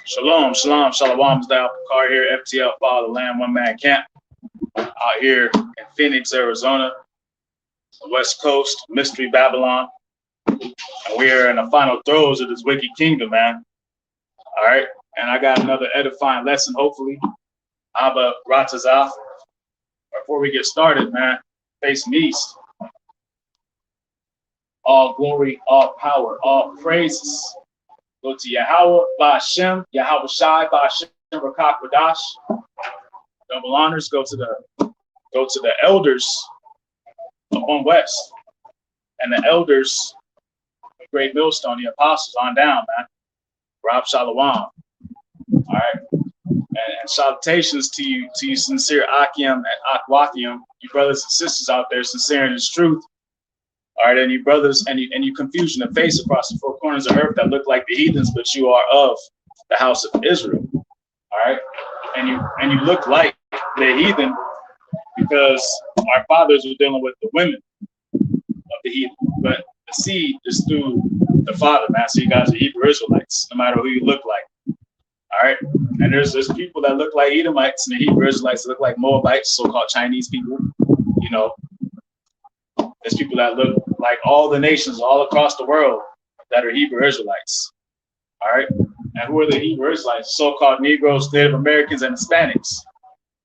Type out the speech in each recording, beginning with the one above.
Shalom, shalom, shalom. Car here, FTL, Follow the Land, One Man Camp, out here in Phoenix, Arizona, West Coast, Mystery Babylon. And we are in the final throes of this wicked kingdom, man. All right. And I got another edifying lesson, hopefully. Abba Ratazah. Before we get started, man, face me east. All glory, all power, all praises go to Yahweh, Ba'ashem, Yahweh Shai, Ba'ashem, Rakak Wadash. Double honors go to the elders of One West and the elders of Great Millstone, the apostles on down, man. Rob Shalom. All right. And salutations to you sincere Akim and Akwathium, you brothers and sisters out there, sincere in his truth. All right, and you brothers, and you confusion of face across the four corners of earth that look like the heathens, but you are of the house of Israel. All right, and you look like the heathen because our fathers were dealing with the women of the heathen, but the seed is through the father, man. So you guys are Hebrew Israelites, no matter who you look like. All right, and there's people that look like Edomites and the Hebrew Israelites that look like Moabites, so-called Chinese people. You know, there's people that look like all the nations all across the world that are Hebrew Israelites. All right, and who are the Hebrew Israelites? So-called Negroes, Native Americans, and Hispanics.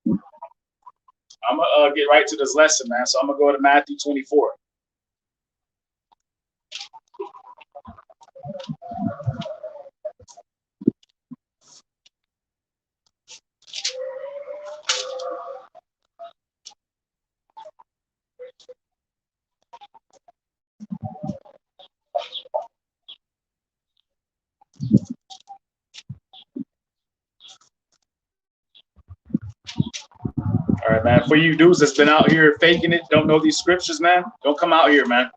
I'm gonna get right to this lesson, man. So I'm gonna go to Matthew 24. All right, man. For you dudes that's been out here faking it, don't know these scriptures, man, don't come out here, man.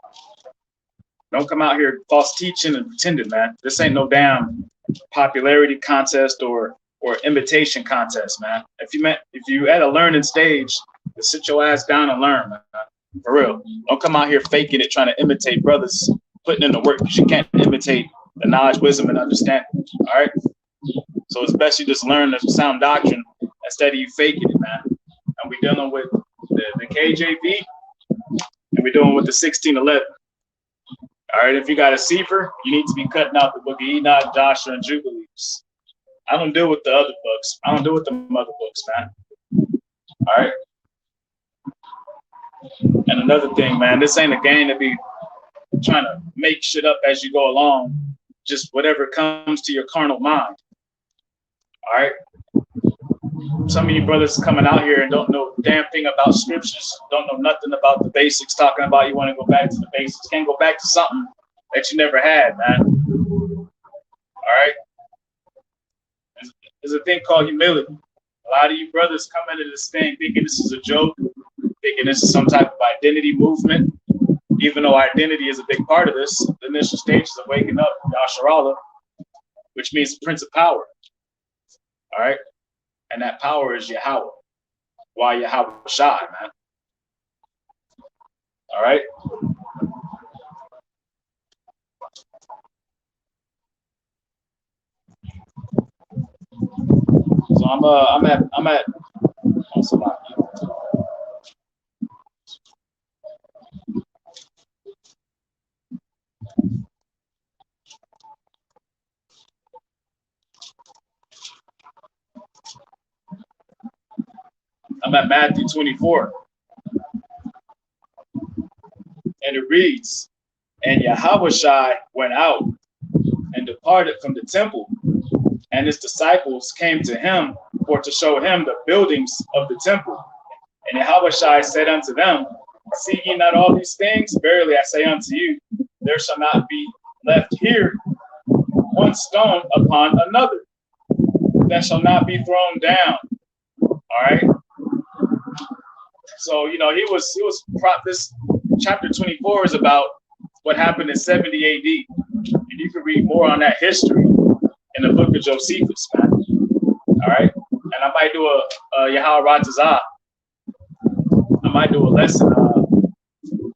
Don't come out here false teaching and pretending, man. This ain't no damn popularity contest or imitation contest, man. If you at a learning stage, then sit your ass down and learn, man. For real. Don't come out here faking it, trying to imitate brothers putting in the work, because you can't imitate the knowledge, wisdom, and understanding. All right. So it's best you just learn the sound doctrine instead of you faking it, man. And we're dealing with the KJV, and we're dealing with the 1611. All right, if you got a Sefer, you need to be cutting out the book of Enoch, Joshua, and Jubilees. I don't deal with the other books. I don't deal with the other books, man. All right. And another thing, man, this ain't a game to be trying to make shit up as you go along. Just whatever comes to your carnal mind. All right. Some of you brothers coming out here and don't know a damn thing about scriptures, don't know nothing about the basics, talking about you want to go back to the basics. Can't go back to something that you never had, man. All right? There's a thing called humility. A lot of you brothers come into this thing thinking this is a joke, thinking this is some type of identity movement, even though identity is a big part of this. The initial stages of waking up, Yasharallah, which means Prince of Power. All right? And that power is Yahweh. Why Yahweh Shai, man? All right. So I'm at oh, somebody. I'm at Matthew 24. And it reads, and Yahushua went out and departed from the temple, and his disciples came to him for to show him the buildings of the temple. And Yahushua said unto them, see ye not all these things? Verily I say unto you, there shall not be left here one stone upon another that shall not be thrown down. All right. So, you know, this chapter 24 is about what happened in 70 AD. And you can read more on that history in the book of Josephus, man. All right. And I might do a Yahweh Ratazah. I might do a lesson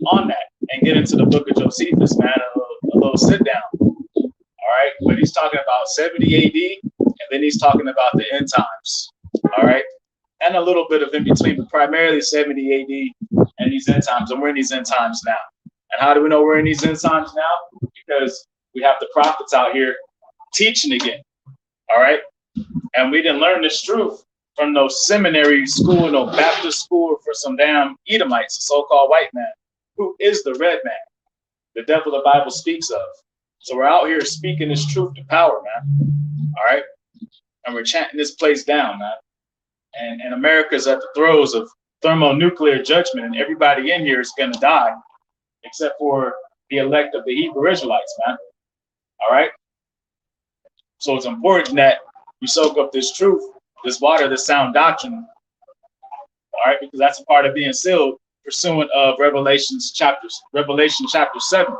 on that and get into the book of Josephus, man, a little sit down. All right. But he's talking about 70 AD, and then he's talking about the end times. All right. And a little bit of in between, but primarily 70 AD and these end times. And we're in these end times now. And how do we know we're in these end times now? Because we have the prophets out here teaching again. All right. And we didn't learn this truth from no seminary school, no Baptist school for some damn Edomites, a so-called white man. Who is the red man? The devil the Bible speaks of. So we're out here speaking this truth to power, man. All right. And we're chanting this place down, man. And America's at the throes of thermonuclear judgment, and everybody in here is going to die, except for the elect of the Hebrew Israelites, man. All right. So it's important that you soak up this truth, this water, this sound doctrine. All right, because that's a part of being sealed pursuant of Revelation chapter 7.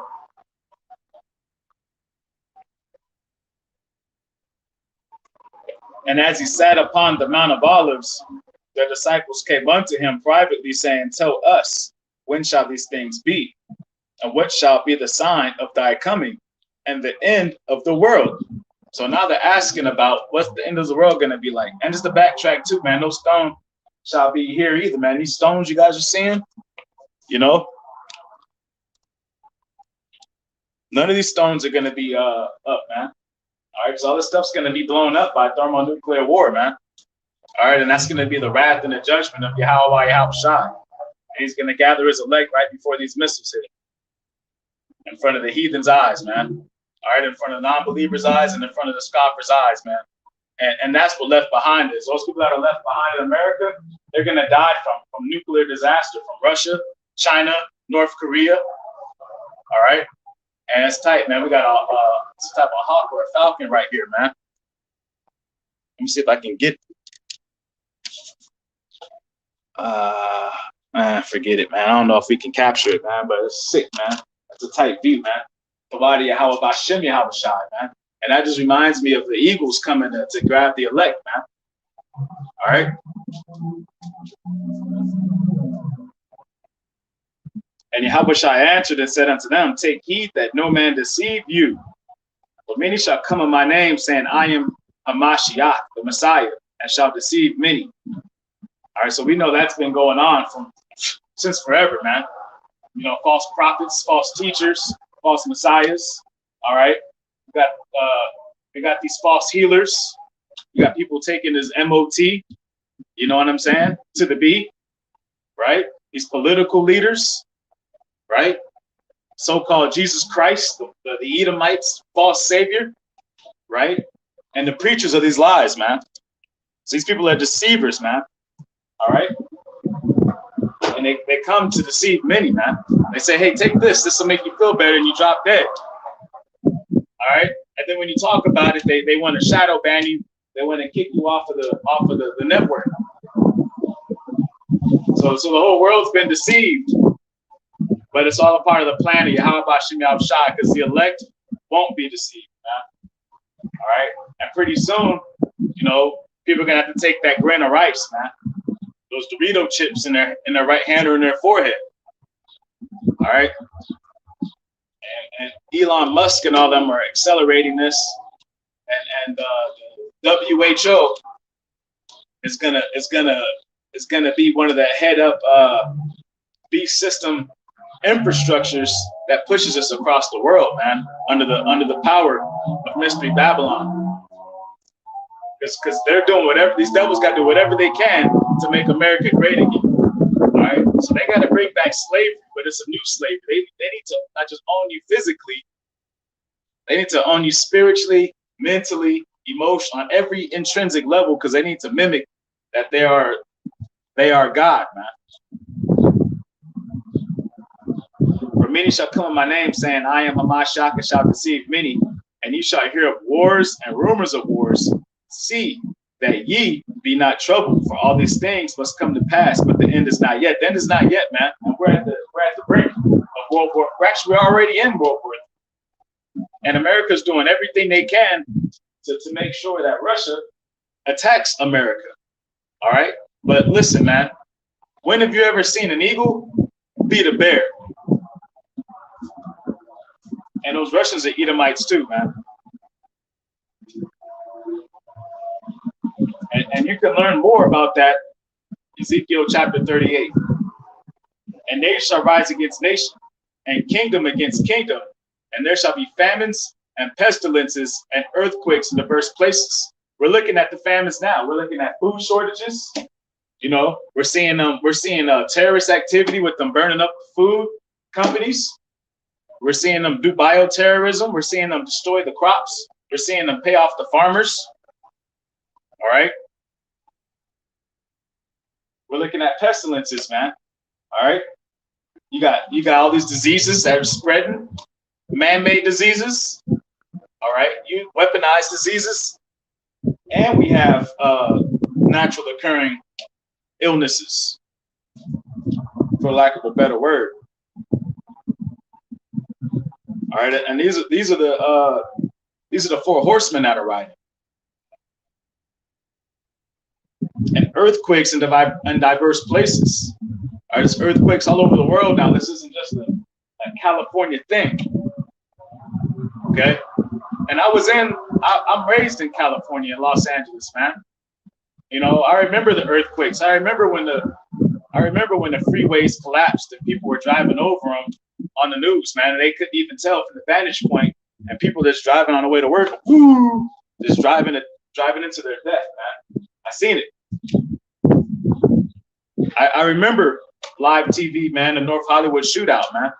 And as he sat upon the Mount of Olives, the disciples came unto him privately, saying, Tell us, when shall these things be? And what shall be the sign of thy coming and the end of the world? So now they're asking about what's the end of the world going to be like. And just to backtrack too, man, no stone shall be here either, man. These stones you guys are seeing, you know, none of these stones are going to be up, man. All right, because all this stuff's going to be blown up by thermonuclear war, man. All right, and that's going to be the wrath and the judgment of Yahweh Yahushua. And he's going to gather his elect right before these missiles hit, in front of the heathen's eyes, man. All right, in front of the non-believers' eyes and in front of the scoffers' eyes, man. And that's what left behind is. Those people that are left behind in America, they're going to die from nuclear disaster from Russia, China, North Korea. All right. And it's tight, man. We got some type of hawk or a falcon right here, man. Let me see if I can get man, forget it, man. I don't know if we can capture it, man, but it's sick, man. It's a tight view, man. Kavadi Yahweh Bashem Yahweh Shai, man. And that just reminds me of the eagles coming to grab the elect, man. All right. And Yahweh Shai answered and said unto them, Take heed that no man deceive you. For many shall come in my name, saying, I am Hamashiach, the Messiah, and shall deceive many. All right, so we know that's been going on since forever, man. You know, false prophets, false teachers, false messiahs. All right, we got these false healers. We got people taking this MOT. You know what I'm saying? To the B, right? These political leaders, right? So-called Jesus Christ, the Edomites, false savior, right? And the preachers of these lies, man. So these people are deceivers, man. All right. And they come to deceive many, man. They say, hey, take this. This will make you feel better, and you drop dead. All right. And then when you talk about it, they want to shadow ban you. They want to kick you off of the network. So the whole world's been deceived. But it's all a part of the plan of Yahweh Bashem Yahushua, because the elect won't be deceived, man. All right. And pretty soon, you know, people are gonna have to take that grain of rice, man. Those Dorito chips in their right hand or in their forehead. All right. And Elon Musk and all them are accelerating this, and the WHO is gonna be one of the head up beast system infrastructures that pushes us across the world, man, under the power of Mystery Babylon. Because they're doing whatever, these devils got to do whatever they can to make America great again. All right, so they got to bring back slavery, but it's a new slavery. They need to not just own you physically, they need to own you spiritually, mentally, emotionally, on every intrinsic level, because they need to mimic that they are God, man. For many shall come in my name, saying, I am Hamashiach, and shall deceive many, and you shall hear of wars and rumors of wars. See that ye be not troubled, for all these things must come to pass, but the end is not yet. The end is not yet, man. And we're at the brink of World War. We're already in World War. And America's doing everything they can to make sure that Russia attacks America. All right. But listen, man, when have you ever seen an eagle beat a bear? And those Russians are Edomites too, man. And you can learn more about that, Ezekiel chapter 38. And nation shall rise against nation, and kingdom against kingdom, and there shall be famines and pestilences and earthquakes in diverse places. We're looking at the famines now. We're looking at food shortages. You know, we're seeing terrorist activity with them burning up food companies. We're seeing them do bioterrorism. We're seeing them destroy the crops. We're seeing them pay off the farmers. All right. We're looking at pestilences, man. All right. You got all these diseases that are spreading, man-made diseases. All right. You weaponized diseases. And we have natural occurring illnesses, for lack of a better word. All right, and these are the four horsemen that are riding, and earthquakes in diverse places. All right, there's earthquakes all over the world now. This isn't just a California thing. Okay, and I'm raised in California, in Los Angeles, man. You know, I remember the earthquakes. I remember when the freeways collapsed and people were driving over them on the news, man, and they couldn't even tell from the vantage point, and people just driving on the way to work, woo, just driving into their death, man. I seen it. I remember live TV, man, the North Hollywood shootout, man,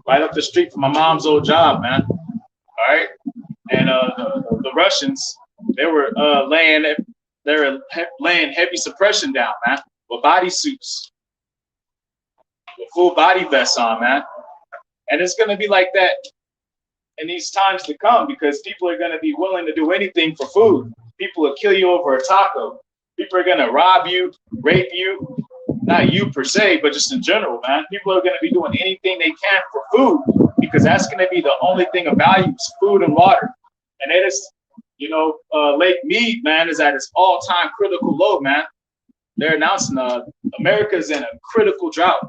right up the street from my mom's old job, man. All right, and the Russians, they were laying heavy suppression down, man, with bodysuits, with full body vests on, man. And it's going to be like that in these times to come, because people are going to be willing to do anything for food. People will kill you over a taco. People are going to rob you, rape you, not you per se, but just in general, man. People are going to be doing anything they can for food, because that's going to be the only thing of value is food and water. And it is, you know, Lake Mead, man, is at its all-time critical low, man. They're announcing America's in a critical drought.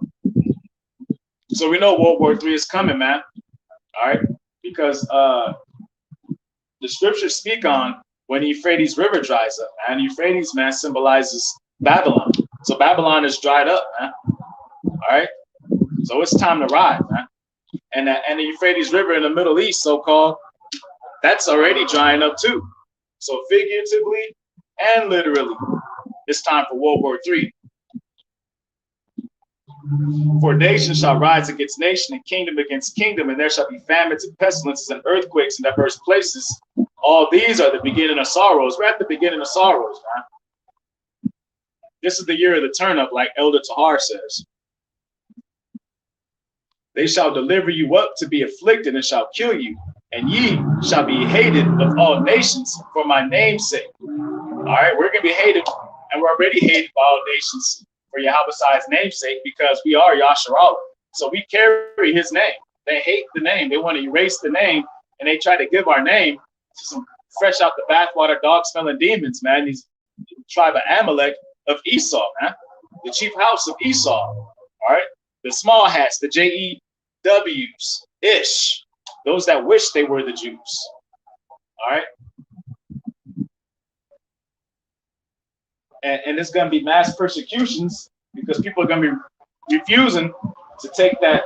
So we know World War III is coming, man. All right, because the scriptures speak on when the Euphrates River dries up, man. Euphrates, man, symbolizes Babylon. So Babylon is dried up, man. All right, so it's time to ride, man. And the Euphrates River in the Middle East, so-called, that's already drying up too. So figuratively and literally, it's time for World War III. For nation shall rise against nation, and kingdom against kingdom, and there shall be famines and pestilences and earthquakes in diverse places. All these are the beginning of sorrows. We're at the beginning of sorrows, man. This is the year of the turn-up, like Elder Tahar says. They shall deliver you up to be afflicted and shall kill you, and ye shall be hated of all nations for my name's sake. All right, we're going to be hated, and we're already hated by all nations for Yahweh's namesake, because we are Yasharallah. So we carry his name. They hate the name. They want to erase the name, and they try to give our name to some fresh out the bathwater, dog-smelling demons, man. These tribe of Amalek of Esau, man. The chief house of Esau, all right? The small hats, the J-E-Ws, Ish, those that wish they were the Jews, all right? And it's going to be mass persecutions, because people are going to be refusing to take that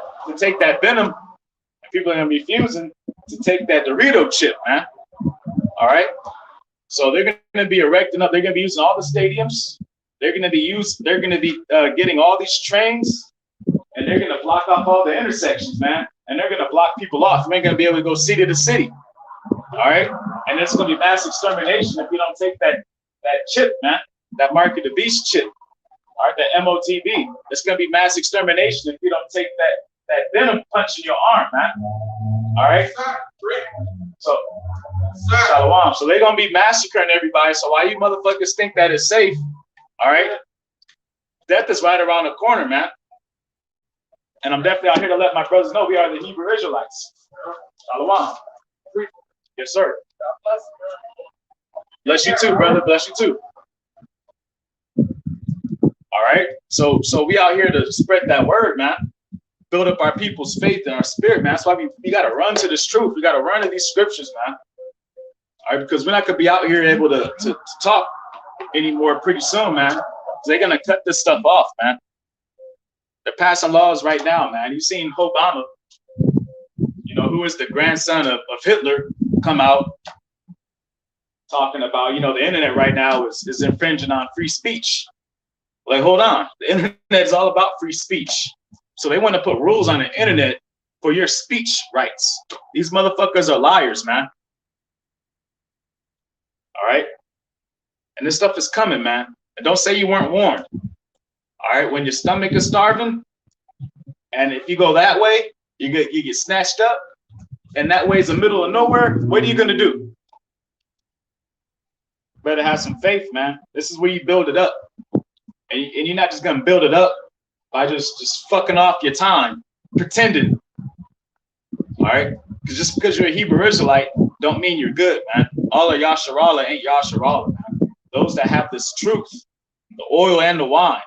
venom, and people are going to be refusing to take that Dorito chip, man. All right. So they're going to be erecting up. They're going to be using all the stadiums. They're going to be getting all these trains, and they're going to block off all the intersections, man. And they're going to block people off. We ain't going to be able to go city to city. All right. And it's going to be mass extermination if you don't take that chip, man. That Mark of the Beast chip, all right, the MOTB. It's gonna be mass extermination if you don't take that venom punch in your arm, man. All right. So, shalom. So they're gonna be massacring everybody. So why you motherfuckers think that is safe? All right. Death is right around the corner, man. And I'm definitely out here to let my brothers know we are the Hebrew Israelites. Shalom. Yes, sir. Bless you too, brother. Bless you too. All right, so we out here to spread that word, man. build up our people's faith and our spirit, man. That's why we got to run to this truth. We got to run to these scriptures, man. All right, because we're not going to be out here able to talk anymore pretty soon, man. They're going to cut this stuff off, man. They're passing laws right now, man. You've seen Obama, you know, who is the grandson of Hitler, come out talking about, you know, the internet right now is infringing on free speech. Like, hold on. The internet is all about free speech. So they want to put rules on the internet for your speech rights. These motherfuckers are liars, man. All right? And this stuff is coming, man. And don't say you weren't warned. All right? When your stomach is starving, and if you go that way, you get snatched up, and that way is the middle of nowhere, what are you going to do? Better have some faith, man. This is where you build it up. And you're not just going to build it up by just fucking off your time, pretending. All right? Because just because you're a Hebrew Israelite don't mean you're good, man. All of Yasharallah ain't Yasharallah, man. Those that have this truth, the oil and the wine.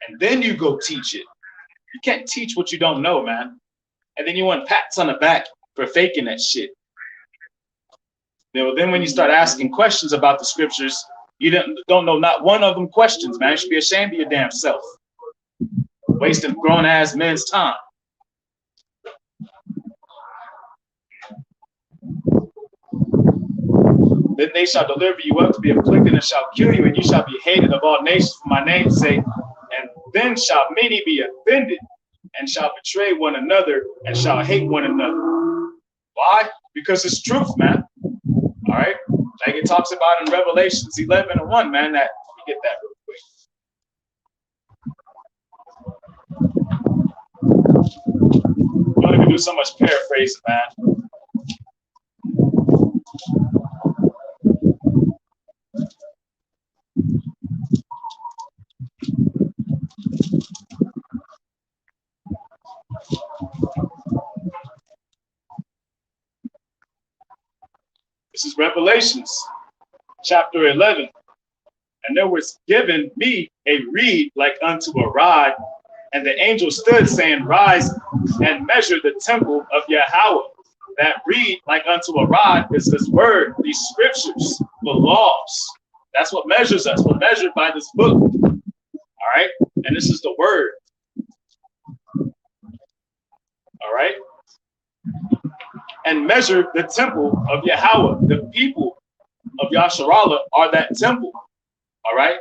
And then you go teach it. You can't teach what you don't know, man. And then you want pats on the back for faking that shit. You know, then when you start asking questions about the scriptures, you don't know not one of them questions, man. You should be ashamed of your damn self. Wasting grown-ass men's time. Then they shall deliver you up to be afflicted and shall kill you, and you shall be hated of all nations for my name's sake. And then shall many be offended and shall betray one another and shall hate one another. Why? Because it's truth, man. All right? Like it talks about in Revelations 11:1, man. That you get that real quick. Don't even do so much paraphrasing, man. This is Revelations chapter 11. And there was given me a reed like unto a rod, and the angel stood, saying, Rise and measure the temple of Yahweh. That reed like unto a rod is this word, these scriptures, the laws. That's what measures us. We're measured by this book. All right? And this is the word. All right? And measure the temple of Yahweh. The people of Yasharallah are that temple. All right?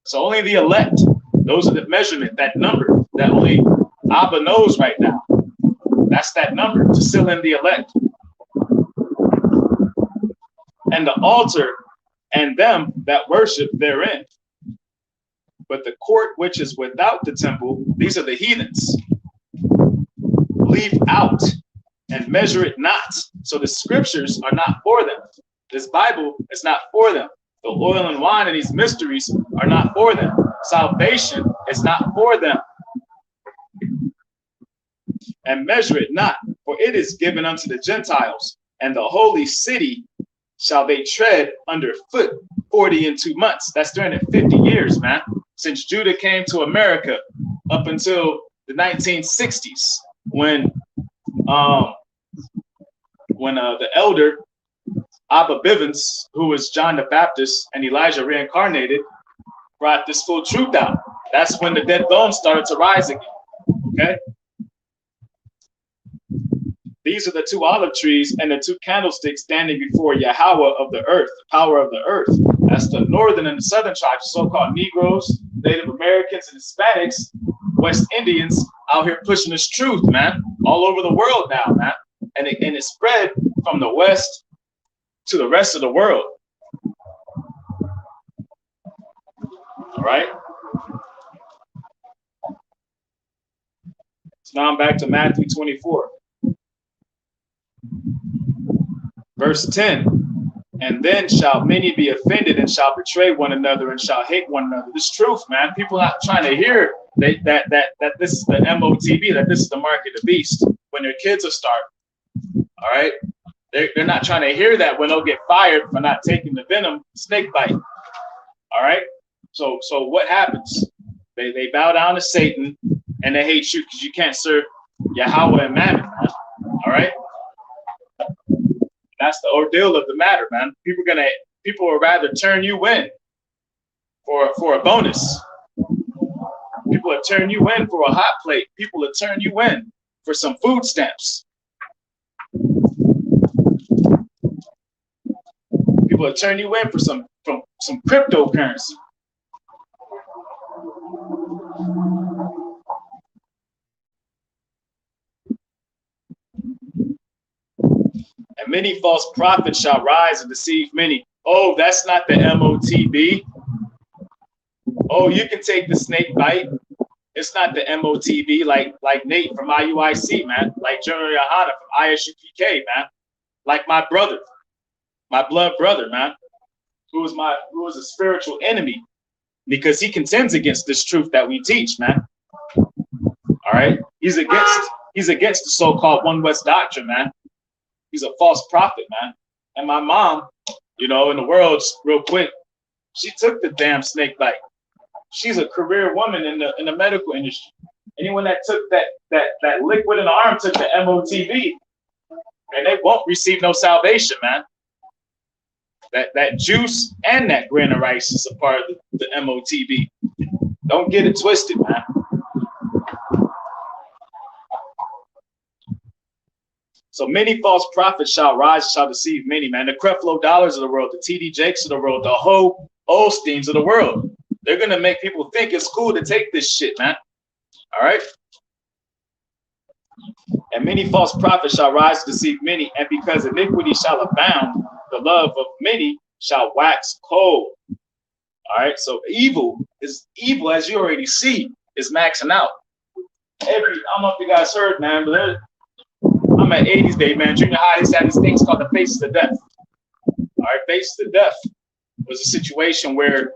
So only the elect, those are the measurement, that number that only Abba knows right now. That's that number to seal in the elect. And the altar and them that worship therein. But the court which is without the temple, these are the heathens. Leave out and measure it not. So the scriptures are not for them. This Bible is not for them. The oil and wine and these mysteries are not for them. Salvation is not for them. And measure it not, for it is given unto the Gentiles, and the holy city shall they tread under foot 40 and 2 months. That's during the 50 years, man, since Judah came to America up until the 1960s, when the elder Abba Bivens, who was John the Baptist and Elijah reincarnated, brought this full truth out. That's when the dead bones started to rise again. Okay. These are the two olive trees and the two candlesticks standing before Yahweh of the earth, the power of the earth. That's the northern and the southern tribes, so-called Negroes, Native Americans, and Hispanics, West Indians out here pushing this truth, man, all over the world now, man. And it spread from the West to the rest of the world. All right. So now I'm back to Matthew 24. Verse 10, and then shall many be offended and shall betray one another and shall hate one another. This truth, man. People are not trying to hear that this is the MOTB, that this is the mark of the beast when their kids are starving. All right. They're not trying to hear that when they'll get fired for not taking the venom snake bite. All right. So what happens? They bow down to Satan and they hate you because you can't serve Yahweh and Mammon, man. All right? That's the ordeal of the matter, man. People will rather turn you in for a bonus. People will turn you in for a hot plate. People will turn you in for some food stamps. People will turn you in for some cryptocurrency. And many false prophets shall rise and deceive many. Oh, that's not the MOTB. Oh, you can take the snake bite. It's not the MOTB like Nate from IUIC, man. Like General Yohana from ISUPK, man. Like my brother, my blood brother, man, who was a spiritual enemy because he contends against this truth that we teach, man. All right, he's against the so-called One West doctrine, man. He's a false prophet, man. And my mom, in the world, real quick, she took the damn snake bite. She's a career woman in the medical industry. Anyone that took that liquid in the arm took the MOTB, and they won't receive no salvation, man. That juice and that grain of rice is a part of the MOTB. Don't get it twisted, man. So many false prophets shall rise, shall deceive many, man. The Creflo Dollars of the world, the T.D. Jakes of the world, the Ho Osteens of the world. They're going to make people think it's cool to take this shit, man. All right? And many false prophets shall rise to deceive many, and because iniquity shall abound, the love of many shall wax cold. All right? So evil, as you already see, is maxing out. I don't know if you guys heard, man, but I'm at 80s day, man. Junior high, they had these things called the Faces of Death. All right, Faces of Death was a situation where,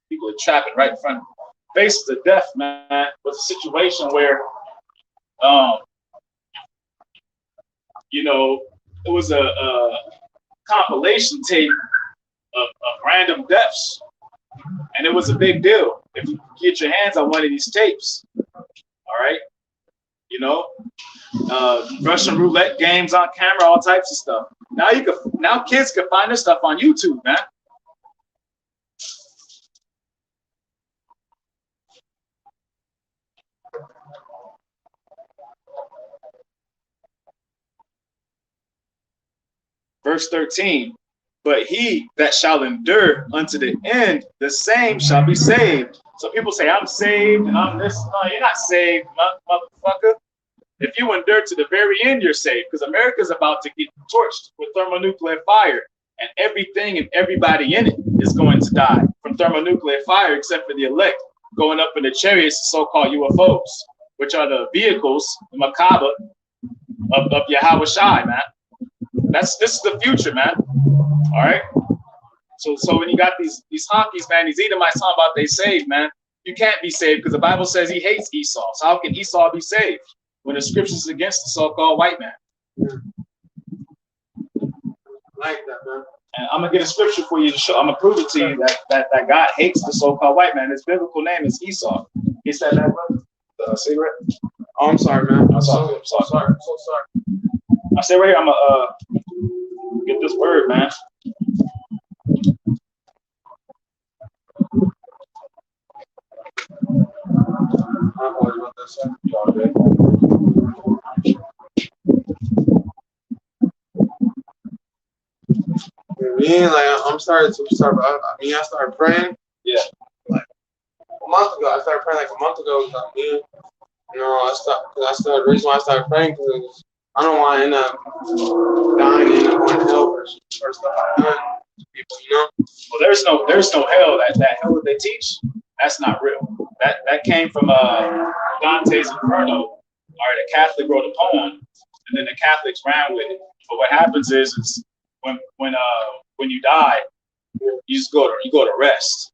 people are trapping right in front of them. Faces of Death, man, was a situation where, it was a compilation tape of random deaths, and it was a big deal if you get your hands on one of these tapes. All right. Russian roulette games on camera, all types of stuff. Now kids can find this stuff on YouTube, man. Verse 13, but he that shall endure unto the end, the same shall be saved. So people say, I'm saved and I'm this. No, you're not saved, motherfucker. If you endure to the very end, you're saved, because America's about to get torched with thermonuclear fire, and everything and everybody in it is going to die from thermonuclear fire, except for the elect going up in the chariots, so-called UFOs, which are the vehicles, the macabre of Yahweh Shai, man. This is the future, man. All right. So when you got these honkies, man, these Edomites talking about they saved, man. You can't be saved because the Bible says he hates Esau. So how can Esau be saved when the scriptures is against the so-called white man? I like that, man. And I'm gonna get a scripture for you to show. I'm gonna prove it to you that God hates the so-called white man. His biblical name is Esau. He said that, brother. The cigarette. Oh, I'm sorry, man. I'm sorry. I'm so sorry. I said right here. I'm gonna get this word, man. I'm worried about that, sir. You all good? I'm starting to start. I started praying. Yeah. Like a month ago, I started praying. Like a month ago, The reason why I started praying because I don't want to end up dying and going to hell for stuff I've done to people, Well, there's no hell. That hell that they teach, that's not real. That came from Dante's Inferno. All right, a Catholic wrote a poem, and then the Catholics ran with it. But what happens is when you die, you go to rest.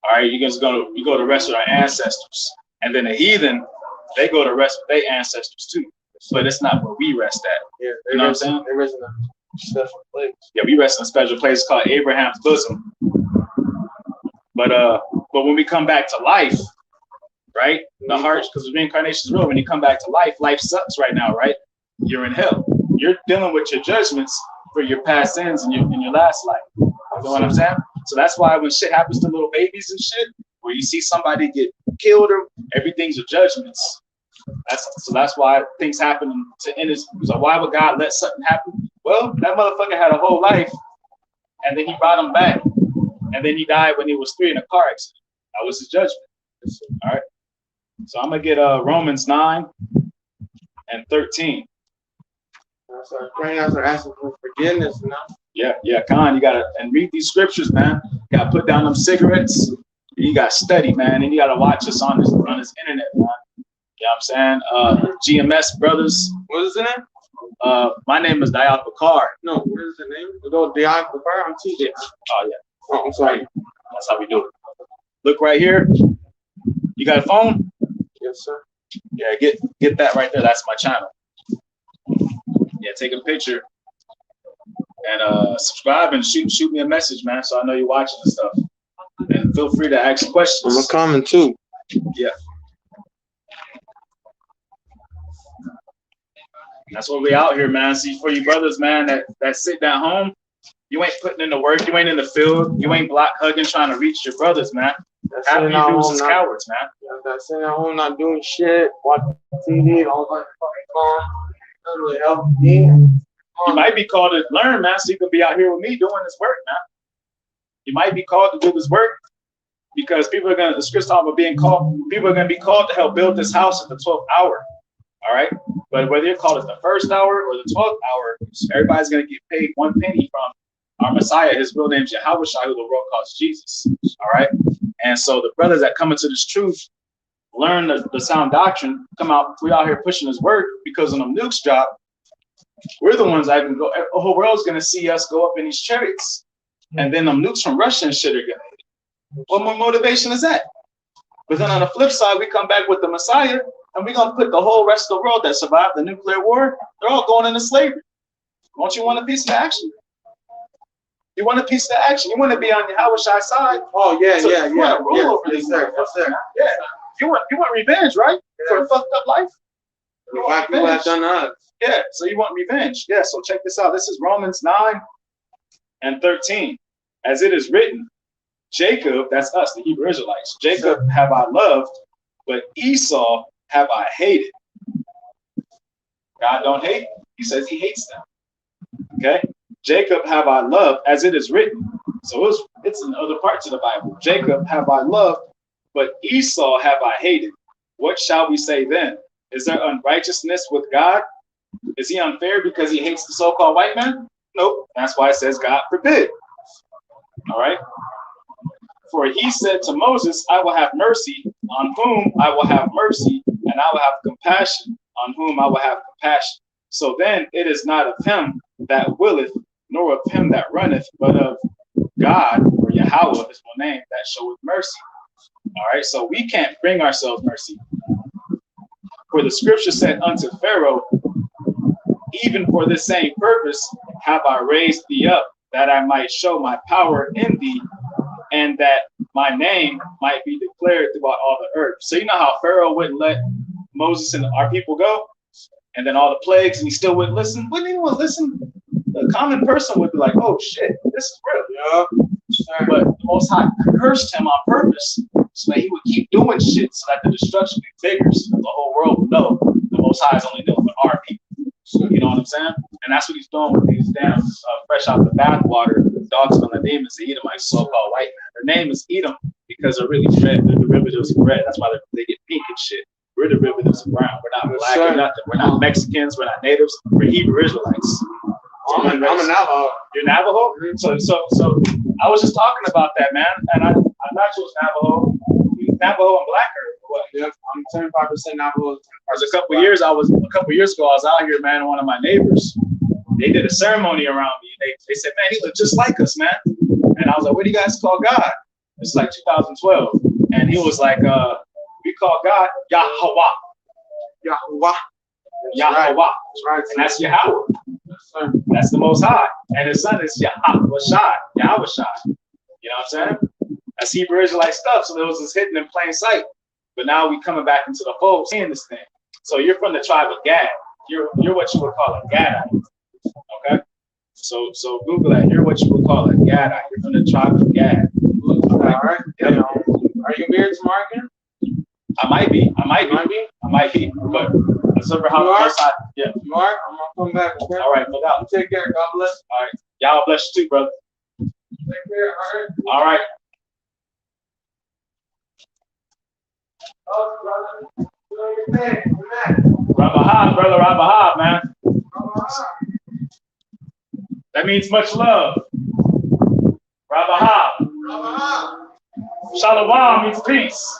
All right, you go to rest with our ancestors, and then the heathen, they go to rest with their ancestors too. But it's not where we rest at. Yeah, you know what I'm saying? They rest in a special place. Yeah, we rest in a special place called Abraham's bosom. But when we come back to life, right? The heart, because reincarnation is real. When you come back to life, life sucks right now, right? You're in hell. You're dealing with your judgments for your past sins in your last life. You know what I'm saying? So that's why when shit happens to little babies and shit, where you see somebody get killed or everything's your judgments. That's why things happen to end. So why would God let something happen? Well, that motherfucker had a whole life, and then he brought him back, and then he died when he was 3 in a car accident. That was his judgment. All right. So I'm gonna get Romans 9 and 13. So praying after asking for forgiveness, you know? Yeah, Khan, you gotta and read these scriptures, man. You gotta put down them cigarettes. You gotta study, man, and you gotta watch us on this internet, man. You know what I'm saying? GMS Brothers. What is the name? My name is Dayal Bakar. No, what is the name? We go Dayal Bakar. I'm TJ. Oh yeah. Oh, I'm sorry. That's how we do it. Look right here. You got a phone? Yes, sir. Yeah, get that right there. That's my channel. Yeah, take a picture and subscribe and shoot me a message, man, so I know you're watching and stuff. And feel free to ask questions. I'm a comment too. Yeah. That's what we out here, man. See, for you brothers, man, that sit down home, you ain't putting in the work, you ain't in the field, you ain't block hugging trying to reach your brothers, man. That's Half of you dudes is cowards, man. That's sitting at home not doing shit, watching TV, all that fucking phone. Doesn't really help me. You might be called to learn, man, so you can be out here with me doing this work, man. You might be called to do this work because people are the script's talking about being called, people are going to be called to help build this house at the 12th hour. All right. But whether you're called at the 1st hour or the 12th hour, everybody's going to get paid 1 penny from our Messiah. His real name is Yahweh Shai, who the world calls Jesus. All right. And so the brothers that come into this truth, learn the sound doctrine, come out, we out here pushing this word because when them nukes drop, we're the ones that can go, the whole world's going to see us go up in these chariots. And then them nukes from Russia and shit are going to hit. What more motivation is that? But then on the flip side, we come back with the Messiah and we're going to put the whole rest of the world that survived the nuclear war, they're all going into slavery. Don't you want a piece of the action? You want a piece of the action. You want to be on Yahweh Shai's side. Oh, yeah, so yeah. Yes, sir. Yeah. You want revenge, right? Yeah. For a fucked up life? Black people have done us. Yeah, so you want revenge. Yeah, so check this out. This is Romans 9 and 13. As it is written, Jacob, that's us, the Hebrew Israelites, Jacob have I loved, but Esau have I hated. God don't hate. He says he hates them. Okay? Jacob have I loved, as it is written. So it's in other parts of the Bible. Jacob have I loved, but Esau have I hated. What shall we say then? Is there unrighteousness with God? Is he unfair because he hates the so-called white man? Nope. That's why it says God forbid. All right. For he said to Moses, I will have mercy on whom I will have mercy, and I will have compassion on whom I will have compassion. So then it is not of him that willeth, nor of him that runneth, but of God, or Yahweh, his full name, that showeth mercy. All right. So we can't bring ourselves mercy. For the scripture said unto Pharaoh, even for this same purpose have I raised thee up, that I might show my power in thee, and that my name might be declared throughout all the earth. So you know how Pharaoh wouldn't let Moses and our people go, and then all the plagues, and he still wouldn't listen? Wouldn't anyone listen? The common person would be like, oh shit, this is real. Yeah. But the Most High cursed him on purpose so that he would keep doing shit so that the destruction would be bigger, so the whole world would know the Most High is only dealing with our people. So, you know what I'm saying? And that's what he's doing with these damn fresh out the bathwater dogs from the demons, the Edomites, so-called white man. Their name is Edom because they're really red. They're derivatives of red. That's why they get pink and shit. We're derivatives of brown. We're not black or nothing. We're not Mexicans. We're not natives. We're Hebrew Israelites. I'm a Navajo. You're Navajo? So I was just talking about that, man. And I thought you was Navajo. Navajo and black or what? Yeah, I'm 75% Navajo. Because a couple years ago, I was out here, man, and one of my neighbors, they did a ceremony around me. They said, man, he looked just like us, man. And I was like, what do you guys call God? It's like 2012. And he was like, we call God Yahweh. Yahweh. Yahweh. That's right. And that's Yahweh. That's the Most High. And his son is Yahweh Shai. Yahweh Shai. You know what I'm saying? That's Hebrew Israelite stuff. So it was just hidden in plain sight. But now we coming back into the fold, seeing this thing. So you're from the tribe of Gad. You're what you would call a Gadite. Okay. So Google that. You're what you would call a Gadite. You're from the tribe of Gad. All right. Yep. Are you married to Markin? I might be. But let's over how yeah. You are? I'm gonna come back. Okay? All right, no doubt. Take care. God bless. All right. Y'all bless you too, brother. Take care. All right. Oh, brother. Rabahab, brother, Rabahab, man. That means much love. Rabahab. Shalom means peace.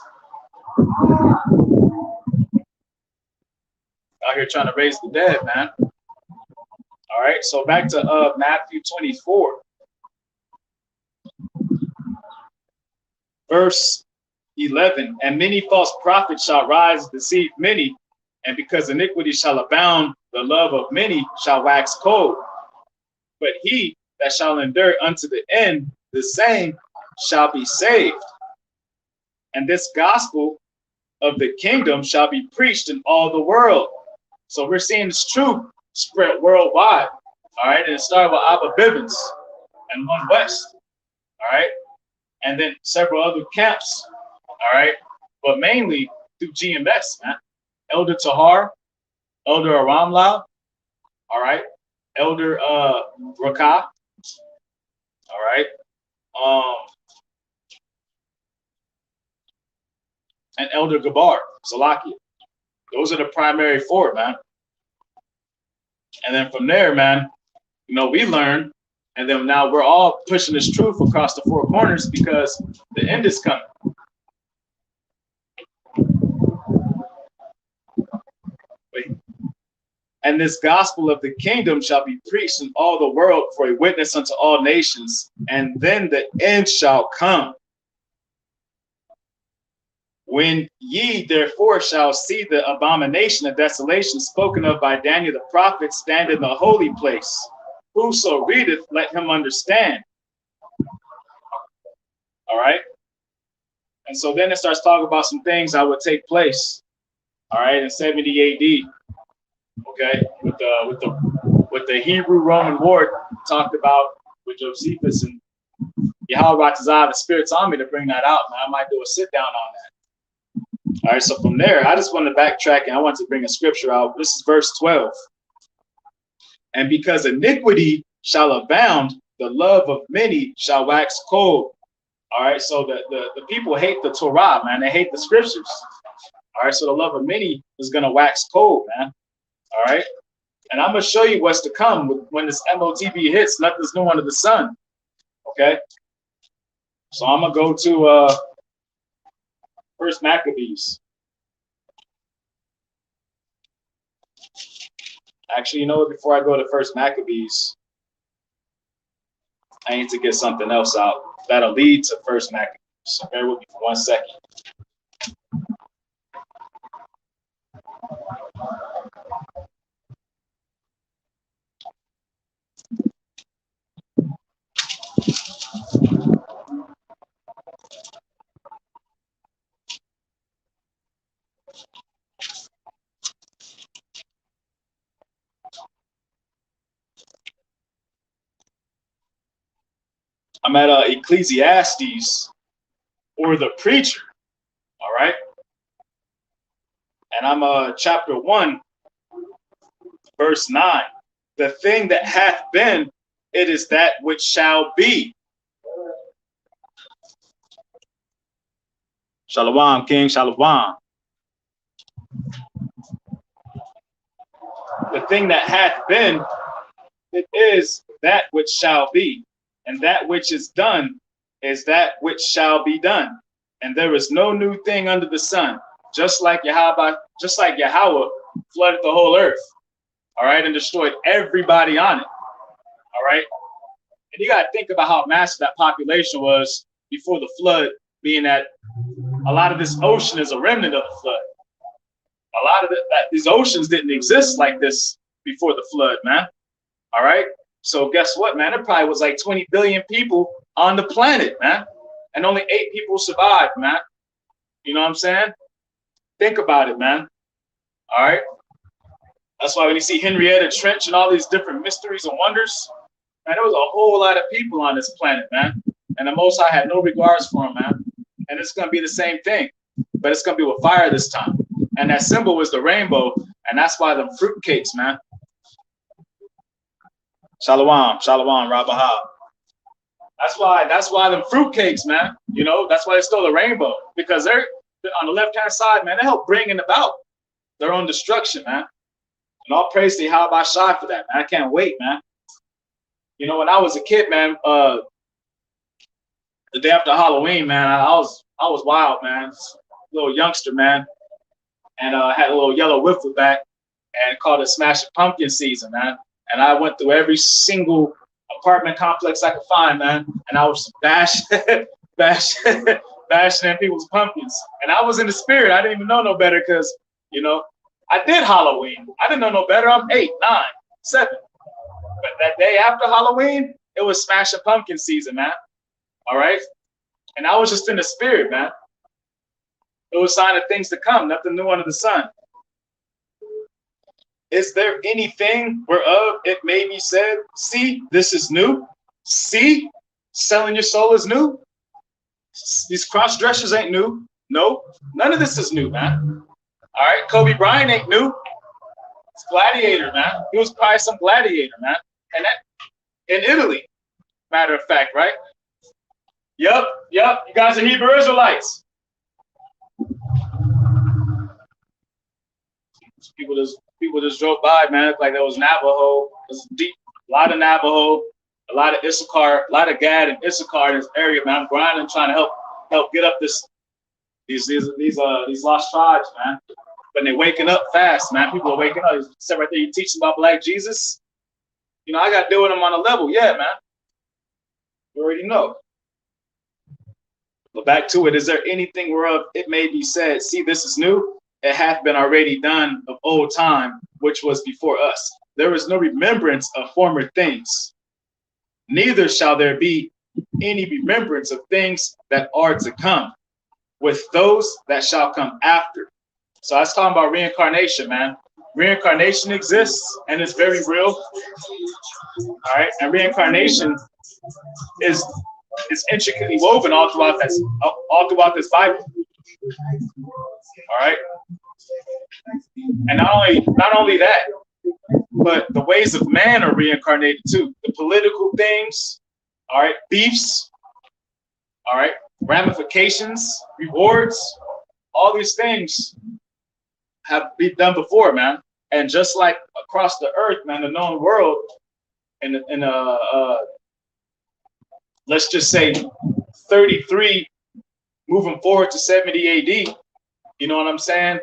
Out here trying to raise the dead, man. All right, so back to Matthew 24. Verse 11, and many false prophets shall rise and deceive many, and because iniquity shall abound, the love of many shall wax cold. But he that shall endure unto the end, the same shall be saved. And this gospel of the kingdom shall be preached in all the world. So we're seeing this truth spread worldwide. All right, and it started with Abba Bivens and One West. All right, and then several other camps. All right, but mainly through GMS, man. Elder Tahar, Elder Aramla, all right, Elder Rakah, all right, and Elder Gabar, Salakia. Those are the primary four, man. And then from there, man, you know, we learn, and then now we're all pushing this truth across the four corners because the end is coming. And this gospel of the kingdom shall be preached in all the world for a witness unto all nations, and then the end shall come. When ye therefore shall see the abomination of desolation spoken of by Daniel the prophet stand in the holy place, whoso readeth, let him understand. All right. And so then it starts talking about some things that would take place. All right, in 70 AD. Okay, with the Hebrew Roman war talked about with Josephus and Yahweh Ratazah, the Spirit told me to bring that out, man. I might do a sit down on that. All right, so from there, I just want to backtrack and I want to bring a scripture out. This is verse 12. And because iniquity shall abound, the love of many shall wax cold. All right, so the people hate the Torah, man. They hate the scriptures. All right, so the love of many is going to wax cold, man. All right, and I'm going to show you what's to come when this MOTB hits. Nothing's new under the sun. Okay, so I'm going to go to First Maccabees. Actually, you know what? Before I go to First Maccabees, I need to get something else out that'll lead to First Maccabees. So bear with me for 1 second. I'm at Ecclesiastes, or the preacher, all right? And I'm chapter 1, verse 9. The thing that hath been, it is that which shall be. Shalom, King, shalom. The thing that hath been, it is that which shall be. And that which is done is that which shall be done. And there is no new thing under the sun. Just like Yahweh flooded the whole earth, all right, and destroyed everybody on it, all right? And you got to think about how massive that population was before the flood, being that a lot of this ocean is a remnant of the flood. A lot of these oceans didn't exist like this before the flood, man, all right? So guess what, man? There probably was like 20 billion people on the planet, man. And only 8 people survived, man. You know what I'm saying? Think about it, man. All right. That's why when you see Henrietta Trench and all these different mysteries and wonders, man, there was a whole lot of people on this planet, man. And the Most High had no regards for them, man. And it's going to be the same thing, but it's going to be with fire this time. And that symbol was the rainbow, and that's why them fruitcakes, man. Shalom, shalom, Rabahah. That's why them fruitcakes, man. You know, that's why they stole the rainbow, because they're on the left-hand side, man. They help bringing about their own destruction, man. And all praise to Yahweh Shai for that, man. I can't wait, man. You know, when I was a kid, man, the day after Halloween, man, I was wild, man. Little youngster, man. And I had a little yellow wiffle back and called it Smashing Pumpkin season, man. And I went through every single apartment complex I could find, man. And I was bashing in people's pumpkins. And I was in the spirit. I didn't even know no better because, you know, I did Halloween. I didn't know no better. I'm 8, 9, 7. But that day after Halloween, it was Smashing Pumpkin season, man. All right? And I was just in the spirit, man. It was a sign of things to come, nothing new under the sun. Is there anything whereof it may be said, see, this is new? See, selling your soul is new? These cross-dressers ain't new. No, none of this is new, man. All right, Kobe Bryant ain't new. It's Gladiator, man. He was probably some gladiator, man. And that in Italy, matter of fact, right? Yep. You guys are Hebrew Israelites. People just drove by, man. Like there was Navajo. There's a lot of Navajo, a lot of Issachar, a lot of Gad and Issachar in this area, man. I'm grinding, trying to help get up these lost tribes, man. But they're waking up fast, man. People are waking up. You said right there, you teach them about Black Jesus. You know, I got to deal with them on a level. Yeah, man. You already know. But back to it. Is there anything whereof it may be said, see, this is new? It hath been already done of old time, which was before us. There is no remembrance of former things. Neither shall there be any remembrance of things that are to come with those that shall come after. So I was talking about reincarnation, man. Reincarnation exists and it's very real. All right. And reincarnation is intricately woven all throughout this Bible. All right. And not only that, but the ways of man are reincarnated too. The political things, all right, beefs, all right, ramifications, rewards, all these things have been done before, man. And just like across the earth, man, the known world, let's just say 33 moving forward to 70 AD, you know what I'm saying?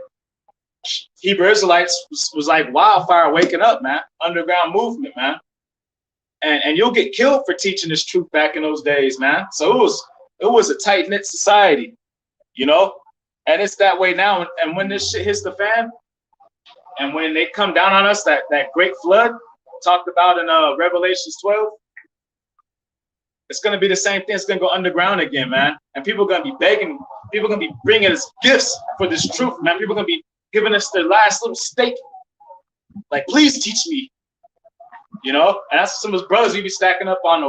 Hebrew Israelites was like wildfire waking up, man. Underground movement, man. And you'll get killed for teaching this truth back in those days, man. So it was a tight-knit society, you know? And it's that way now. And when this shit hits the fan, and when they come down on us, that great flood talked about in Revelations 12, it's going to be the same thing. It's going to go underground again, man. And people are going to be begging. People are going to be bringing us gifts for this truth, man. People are going to be giving us their last little stake. Like, please teach me. You know? And that's some of his brothers we be stacking up on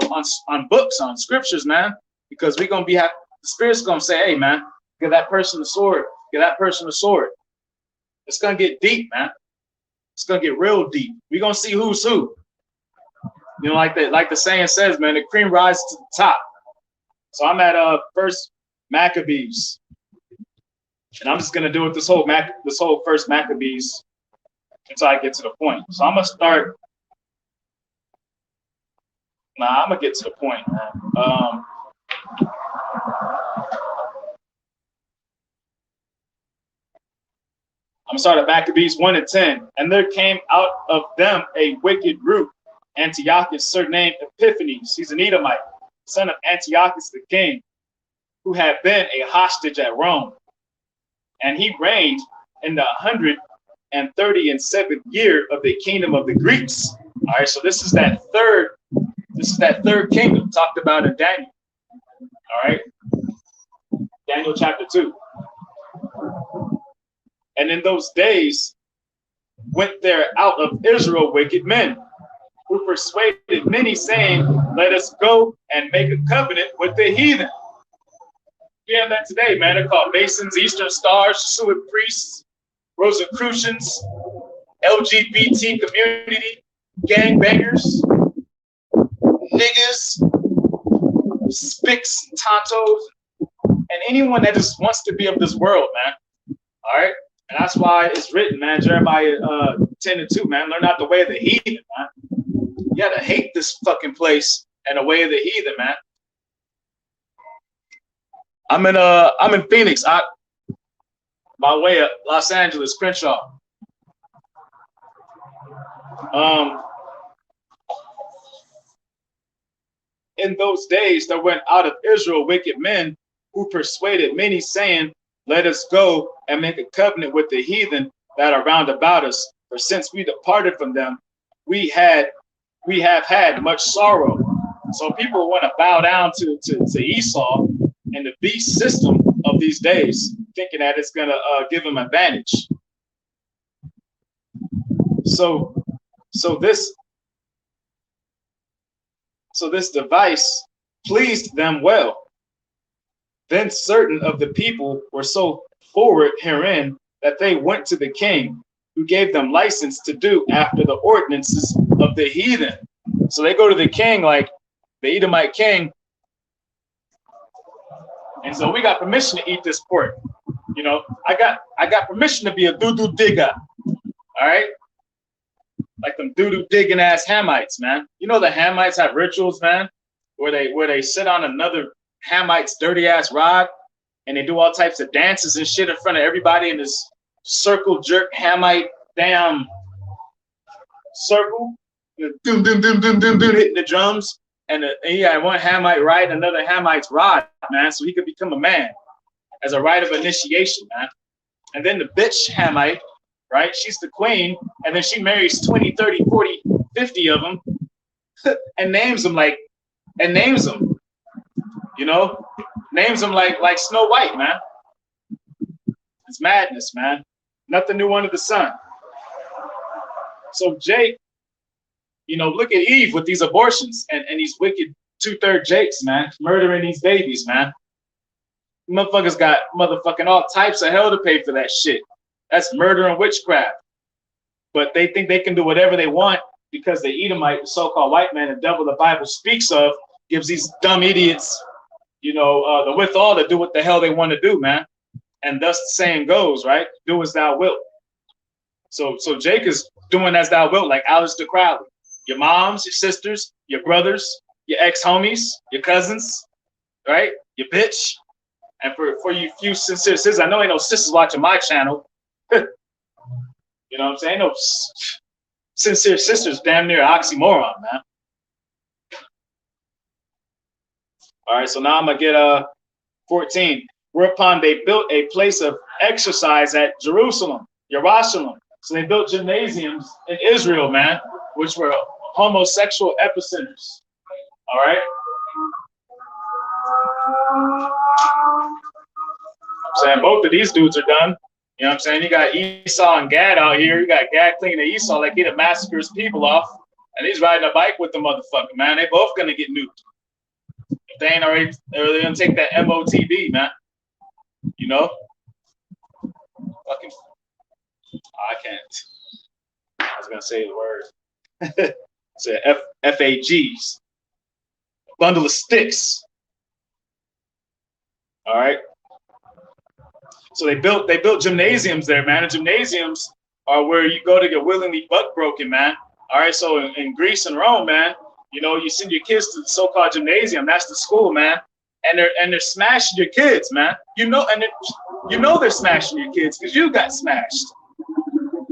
books, on scriptures, man. Because we're going to the Spirit's going to say, hey, man, give that person the sword. Give that person the sword. It's going to get deep, man. It's going to get real deep. We're going to see who's who. You know, like the saying says, man, the cream rises to the top. So I'm at First Maccabees, and I'm just gonna do it this whole First Maccabees until I get to the point. So I'm gonna start. I'm gonna get to the point, man. I'm gonna start at Maccabees 1 and 10. And there came out of them a wicked root, Antiochus, surnamed Epiphanes. He's an Edomite, son of Antiochus the king, who had been a hostage at Rome. And he reigned in the 137th year of the kingdom of the Greeks. All right, so this is that third kingdom talked about in Daniel. All right, Daniel chapter 2. And in those days went there out of Israel wicked men, who persuaded many, saying, let us go and make a covenant with the heathen. We have that today, man. They're called Masons, Eastern Stars, Jesuit priests, Rosicrucians, LGBT community, gangbangers, niggas, spicks, tontos, and anyone that just wants to be of this world, man. All right? And that's why it's written, man, Jeremiah 10:2, man. Learn not the way of the heathen, man. You gotta hate this fucking place and the way of the heathen, man. I'm in Phoenix, by way of Los Angeles, Crenshaw. In those days there went out of Israel wicked men, who persuaded many, saying, let us go and make a covenant with the heathen that are round about us. For since we departed from them, we have had much sorrow. So people want to bow down to Esau and the beast system of these days, thinking that it's going to give them advantage. So this device pleased them well. Then certain of the people were so forward herein that they went to the king, who gave them license to do after the ordinances of the heathen. So they go to the king, like the Edomite king, and so we got permission to eat this pork. You know, I got permission to be a doo-doo digger. All right? Like them doo-doo digging ass Hamites, man. You know the Hamites have rituals, man, where they sit on another Hamite's dirty ass rod and they do all types of dances and shit in front of everybody in this circle jerk Hamite damn circle. You know, doom, doom, doom, doom, doom, doom, hitting the drums. And he had one Hamite ride another Hamite's rod, man, so he could become a man as a rite of initiation, man. And then the bitch Hamite, right? She's the queen, and then she marries 20, 30, 40, 50 of them and names them, you know, names them like Snow White, man. It's madness, man. Nothing new under the sun. So Jake, you know, look at Eve with these abortions and these wicked 2/3 Jakes, man, murdering these babies, man. Motherfuckers got motherfucking all types of hell to pay for that shit. That's murder and witchcraft. But they think they can do whatever they want because the Edomite, the so-called white man, the devil the Bible speaks of, gives these dumb idiots, you know, the withal to do what the hell they want to do, man. And thus the saying goes, right? Do as thou wilt. So Jake is doing as thou wilt, like Aleister Crowley. Your moms, your sisters, your brothers, your ex-homies, your cousins, right? Your bitch. And for you few sincere sisters, I know ain't no sisters watching my channel. You know what I'm saying? No sincere sisters, damn near oxymoron, man. All right, so now I'm gonna get 14. Whereupon they built a place of exercise at Jerusalem. So they built gymnasiums in Israel, man, which were homosexual epicenters. All right. I'm saying both of these dudes are done. You know what I'm saying? You got Esau and Gad out here. You got Gad clinging to Esau like he to massacre his people off. And he's riding a bike with the motherfucker, man. They both gonna get nuked. If they ain't already, they're gonna take that MOTB, man. You know? Fucking, I can't. I was gonna say the word. Say FAGs. Bundle of sticks. All right. So they built gymnasiums there, man. And gymnasiums are where you go to get willingly butt broken, man. All right. So in Greece and Rome, man, you know, you send your kids to the so-called gymnasium. That's the school, man. And they're smashing your kids, man. You know, and they're smashing your kids because you got smashed.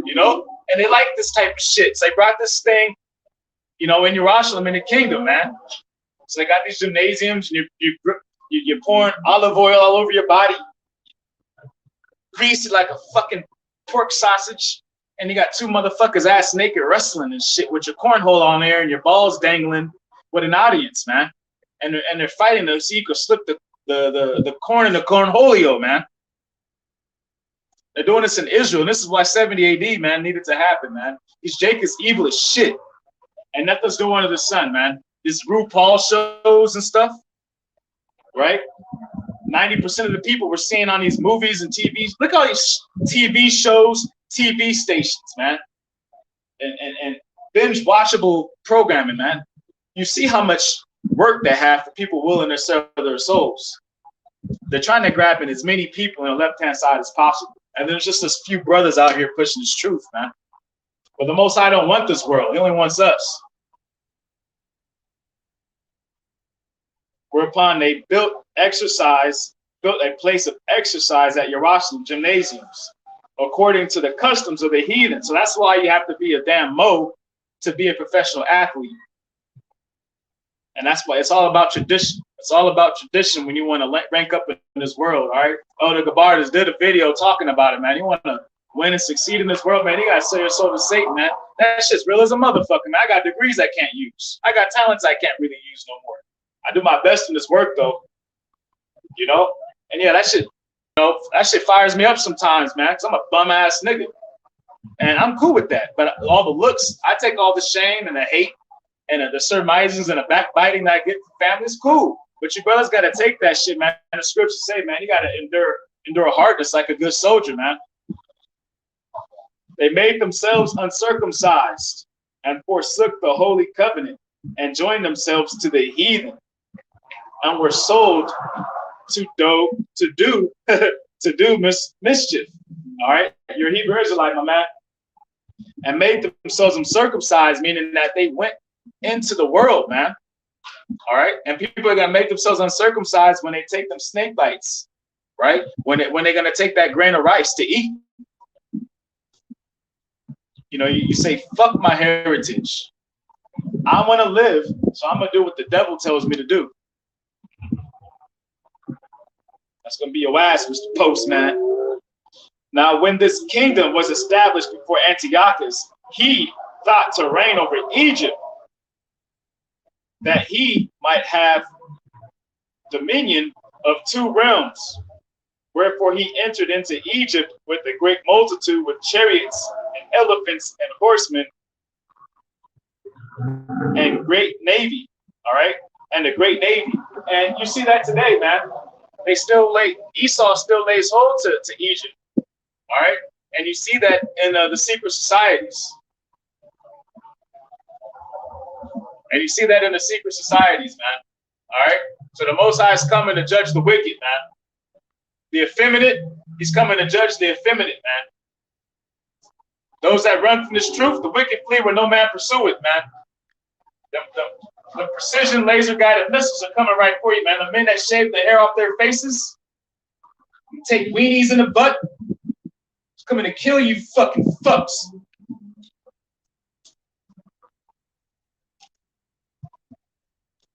You know, and they like this type of shit. So they brought this thing, you know, in Jerusalem, in the kingdom, man. So they got these gymnasiums, and you're pouring olive oil all over your body, greased like a fucking pork sausage, and you got two motherfuckers ass naked wrestling and shit with your cornhole on there and your balls dangling with an audience, man. And they're fighting to see you could slip the corn in the cornholio, man. They're doing this in Israel. And this is why 70 AD, man, needed to happen, man. These Jake is evil as shit. And nothing's new under the sun, man. These RuPaul shows and stuff, right? 90% of the people we're seeing on these movies and TVs. Look at all these TV shows, TV stations, man. And binge watchable programming, man. You see how much work they have for people willing to sell their souls. They're trying to grab in as many people on the left-hand side as possible. And there's just this few brothers out here pushing this truth, man. But the Most High don't want this world. He only wants us. Whereupon they built a place of exercise at Jerusalem, gymnasiums, according to the customs of the heathen. So that's why you have to be a damn mo to be a professional athlete. And that's why it's all about tradition. It's all about tradition when you want to rank up in this world, all right? Elder Gabardas did a video talking about it, man. You want to win and succeed in this world, man, you got to sell your soul to Satan, man. That shit's real as a motherfucker, man. I got degrees I can't use. I got talents I can't really use no more. I do my best in this work, though. You know? And yeah, that shit, that shit fires me up sometimes, man, because I'm a bum-ass nigga. And I'm cool with that. But all the looks, I take all the shame and the hate and the surmisings and the backbiting that I get from family is cool. But you brothers got to take that shit, man. And the scriptures say, man, you got to endure hardness like a good soldier, man. They made themselves uncircumcised and forsook the holy covenant and joined themselves to the heathen and were sold to do mischief. All right, you're a Hebrew Israelite, my man, and made themselves uncircumcised, meaning that they went into the world, man. All right, and people are gonna make themselves uncircumcised when they take them snake bites, right? When they're gonna take that grain of rice to eat. You know, you say, "Fuck my heritage. I want to live, so I'm gonna do what the devil tells me to do." That's gonna be your ass, Mr. Postman. Now, when this kingdom was established before Antiochus, he thought to reign over Egypt, that he might have dominion of 2 realms. Wherefore he entered into Egypt with a great multitude, with chariots and elephants and horsemen, and great navy. All right, and a great navy. And you see that today, man. Esau still lays hold to Egypt. All right, and you see that in the secret societies. And you see that in the secret societies, man. All right, so the Most High is coming to judge the wicked, man. The effeminate, he's coming to judge the effeminate, man. Those that run from this truth, the wicked flee where no man pursueth, man. The precision laser guided missiles are coming right for you, man. The men that shave the hair off their faces, take weenies in the butt, it's coming to kill you fucking fucks.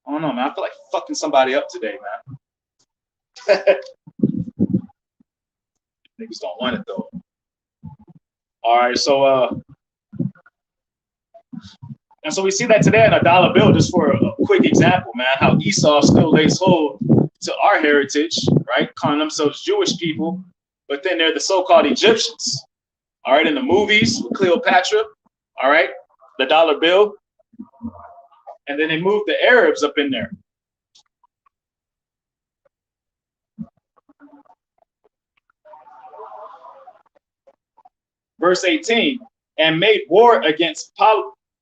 I don't know, man. I feel like fucking somebody up today, man. Niggas don't want it, though. All right, so and so we see that today in a dollar bill, just for a quick example, man, how Esau still lays hold to our heritage, right? Calling themselves Jewish people, but then they're the so-called Egyptians. All right, in the movies with Cleopatra, all right, the dollar bill. And then they moved the Arabs up in there. Verse 18, and made war against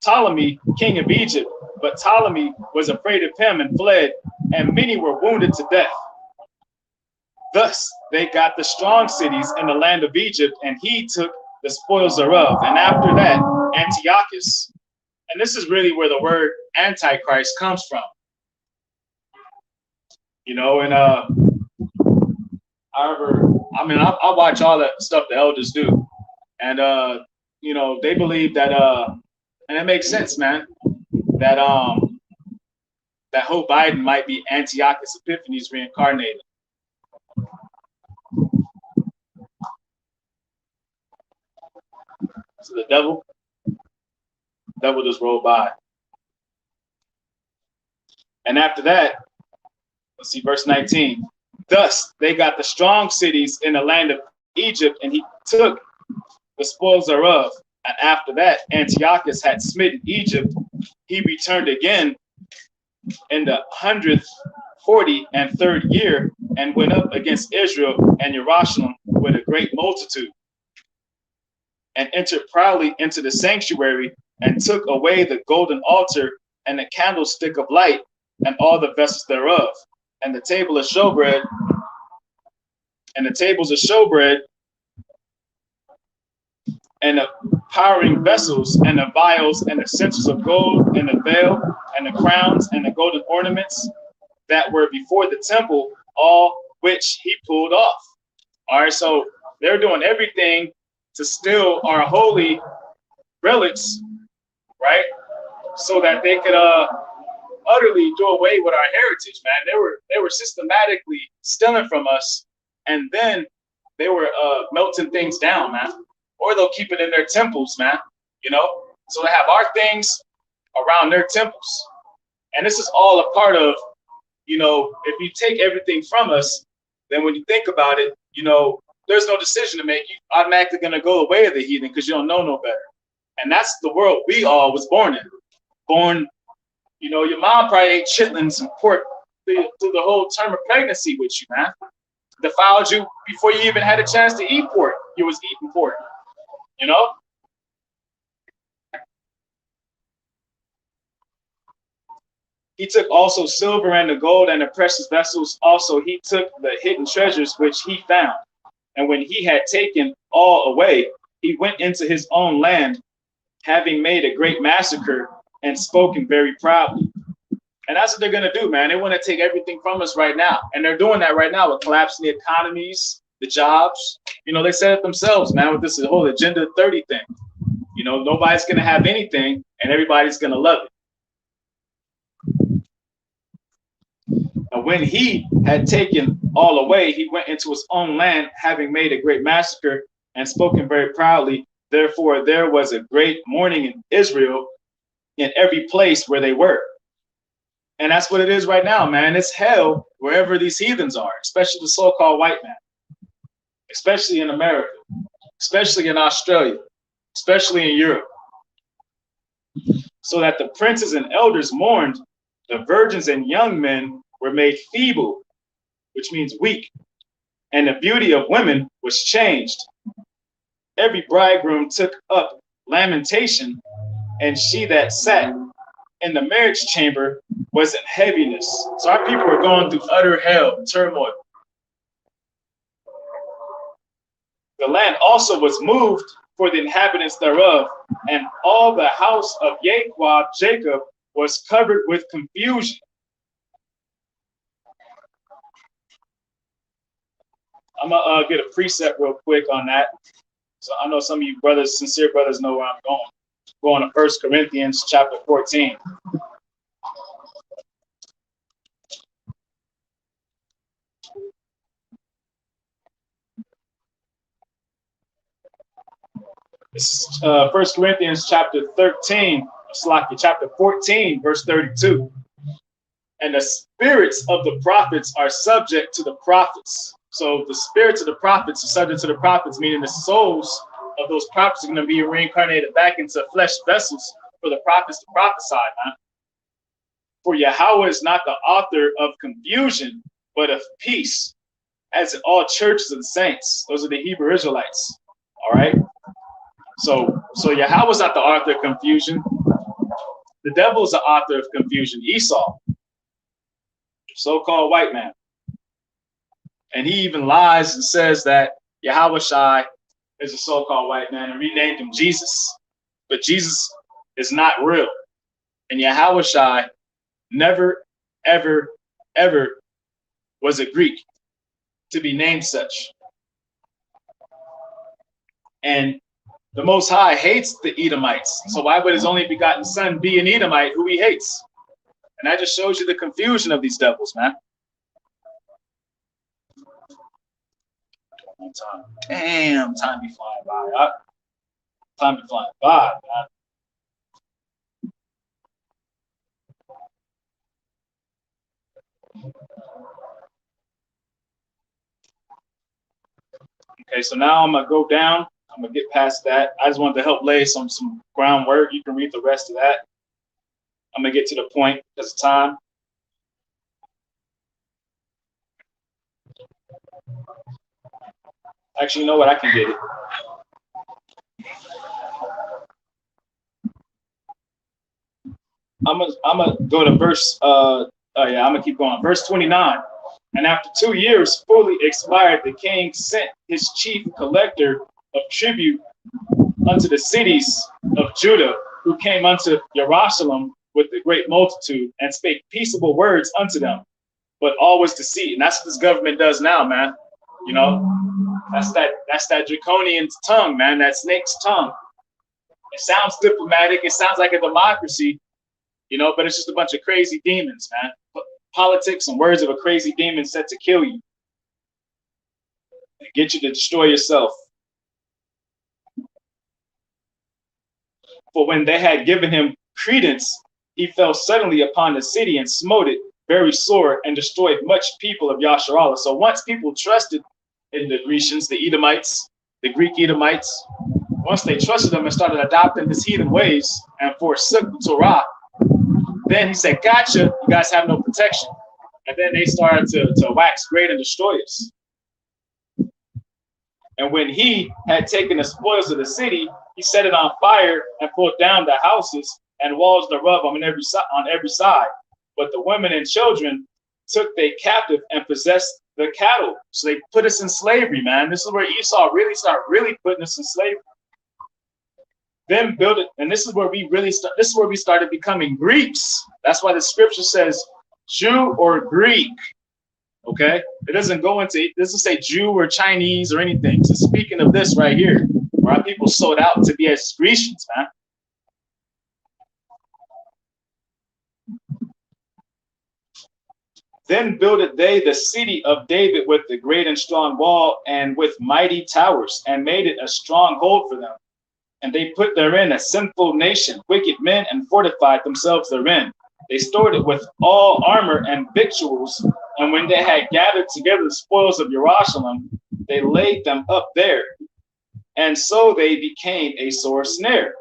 Ptolemy, king of Egypt, but Ptolemy was afraid of him and fled, and many were wounded to death. Thus they got the strong cities in the land of Egypt, and he took the spoils thereof. And after that, Antiochus, and this is really where the word Antichrist comes from. You know, and I watch all that stuff the elders do. And you know, they believe that and it makes sense, man, that that Joe Biden might be Antiochus Epiphanes reincarnated. So the devil just rolled by. And after that, let's see, verse 19. Thus they got the strong cities in the land of Egypt, and he took the spoils thereof. And after that, Antiochus had smitten Egypt. He returned again in the 143rd year and went up against Israel and Jerusalem with a great multitude, and entered proudly into the sanctuary and took away the golden altar and the candlestick of light and all the vessels thereof, and the table of showbread, and the tables of showbread, and the powering vessels, and the vials, and the censers of gold, and the veil, and the crowns, and the golden ornaments that were before the temple, all which he pulled off. All right, so they're doing everything to steal our holy relics, right? So that they could utterly do away with our heritage, man. They were systematically stealing from us, and then they were melting things down, man. Or they'll keep it in their temples, man. You know, so they have our things around their temples, and this is all a part of, you know, if you take everything from us, then when you think about it, you know, there's no decision to make. You automatically gonna go the way of the heathen because you don't know no better, and that's the world we all was born in. Born, you know, your mom probably ate chitlins and pork through the whole term of pregnancy with you, man. Defiled you before you even had a chance to eat pork. You was eating pork, you know? He took also silver and the gold and the precious vessels. Also, he took the hidden treasures which he found. And when he had taken all away, he went into his own land, having made a great massacre and spoken very proudly. And that's what they're going to do, man. They want to take everything from us right now. And they're doing that right now with collapsing the economies, the jobs. You know, they said it themselves, man, with this whole Agenda 30 thing. You know, nobody's going to have anything and everybody's going to love it. And when he had taken all away, he went into his own land, having made a great massacre and spoken very proudly. Therefore, there was a great mourning in Israel in every place where they were. And that's what it is right now, man. It's hell wherever these heathens are, especially the so-called white man, especially in America, especially in Australia, especially in Europe. So that the princes and elders mourned, the virgins and young men were made feeble, which means weak, and the beauty of women was changed. Every bridegroom took up lamentation, and she that sat in the marriage chamber was in heaviness. So our people were going through utter hell, turmoil. The land also was moved for the inhabitants thereof, and all the house of Jacob was covered with confusion. I'm gonna get a precept real quick on that. So I know some of you brothers, sincere brothers, know where I'm going. Going to 1 Corinthians chapter 14. This is 1 Corinthians chapter 13, chapter 14, verse 32. And the spirits of the prophets are subject to the prophets. So the spirits of the prophets are subject to the prophets, meaning the souls of those prophets are going to be reincarnated back into flesh vessels for the prophets to prophesy, man. For Yahweh is not the author of confusion, but of peace, as in all churches of the saints. Those are the Hebrew Israelites. All right. So Yahweh is not the author of confusion. The devil is the author of confusion. Esau, so-called white man. And he even lies and says that Yahweh Shai is a so-called white man and renamed him Jesus. But Jesus is not real. And Yahweh Shai never, ever, ever was a Greek to be named such. And the Most High hates the Edomites. So why would his only begotten son be an Edomite who he hates? And that just shows you the confusion of these devils, man. Time. Damn, time be flying by. Huh? Time be flying by, man. Okay, so now I'm gonna go down. I'm gonna get past that. I just wanted to help lay some groundwork. You can read the rest of that. I'm gonna get to the point because of time. Actually, you know what? I can get it. I'm gonna go to verse. Oh yeah, I'm gonna keep going. Verse 29. And after 2 years fully expired, the king sent his chief collector of tribute unto the cities of Judah, who came unto Jerusalem with a great multitude, and spake peaceable words unto them, but always deceit. And that's what this government does now, man. You know, that's that draconian tongue, man, that snake's tongue. It sounds diplomatic, it sounds like a democracy, you know, but it's just a bunch of crazy demons, man. Politics and words of a crazy demon set to kill you and get you to destroy yourself. For when they had given him credence, he fell suddenly upon the city and smote it very sore and destroyed much people of Yasharallah. So once people trusted in the Grecians, the Edomites, the Greek Edomites, once they trusted them and started adopting his heathen ways and forsook the Torah, then he said, gotcha, you guys have no protection. And then they started to wax great and destroy us. And when he had taken the spoils of the city, he set it on fire and pulled down the houses and walls thereof on every side. But the women and children took they captive and possessed the cattle. So they put us in slavery, man. This is where Esau really putting us in slavery. Then build it, and this is where we started becoming Greeks. That's why the scripture says Jew or Greek. Okay, it doesn't say Jew or Chinese or anything. So speaking of this right here, where our people sold out to be as Grecians, man. Then builded they the city of David with the great and strong wall and with mighty towers, and made it a stronghold for them. And they put therein a sinful nation, wicked men, and fortified themselves therein. They stored it with all armor and victuals, and when they had gathered together the spoils of Jerusalem, they laid them up there. And so they became a sore snare,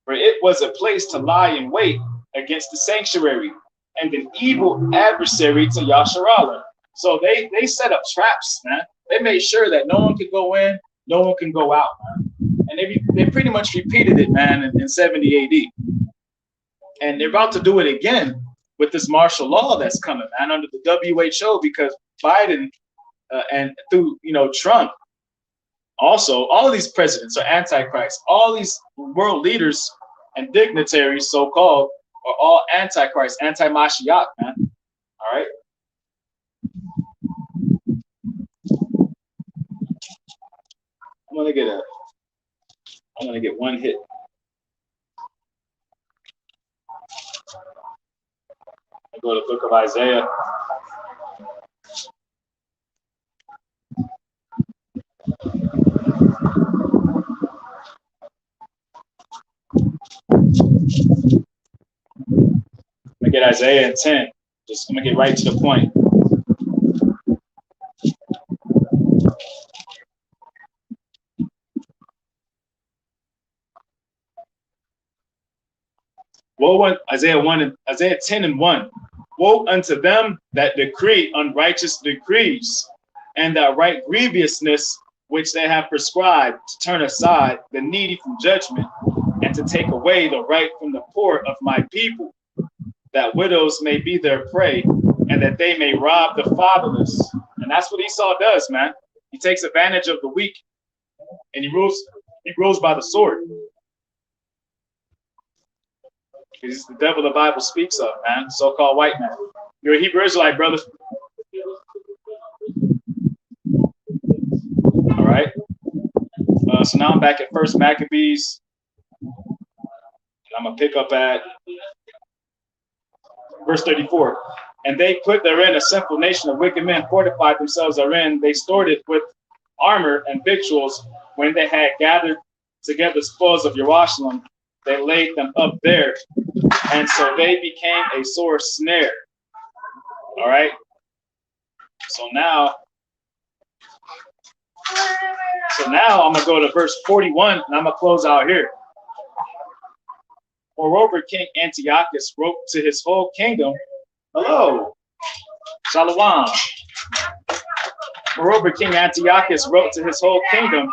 for it was a place to lie in wait against the sanctuary, and an evil adversary to Yasharallah. So they set up traps, man. They made sure that no one could go in, no one can go out, man. And they pretty much repeated it, man, in 70 AD. And they're about to do it again with this martial law that's coming, man, under the WHO, because Biden and through, Trump, also, all of these presidents are antichrist. All these world leaders and dignitaries, so-called, are all antichrist, anti-Mashiach, man. All right? I'm gonna get one hit. I go to the book of Isaiah. I'm gonna get Isaiah 10. I'm gonna get right to the point. Woe, Isaiah 10 and 1. Woe unto them that decree unrighteous decrees, and that write grievousness which they have prescribed, to turn aside the needy from judgment, and to take away the right from the poor of my people, that widows may be their prey, and that they may rob the fatherless. And that's what Esau does, man. He takes advantage of the weak, and he rules by the sword. He's the devil the Bible speaks of, man. So-called white man. You're a Hebrew Israelite, brother. All right. So now I'm back at 1 Maccabees. And I'm going to pick up at verse 34. And they put therein a sinful nation of wicked men, fortified themselves therein. They stored it with armor and victuals. When they had gathered together spoils of Jerusalem, they laid them up there. And so they became a sore snare. All right. So now So now I'm going to go to verse 41, and I'm going to close out here. Moreover, King Antiochus wrote to his whole kingdom, hello, Shalom. Moreover, King Antiochus wrote to his whole kingdom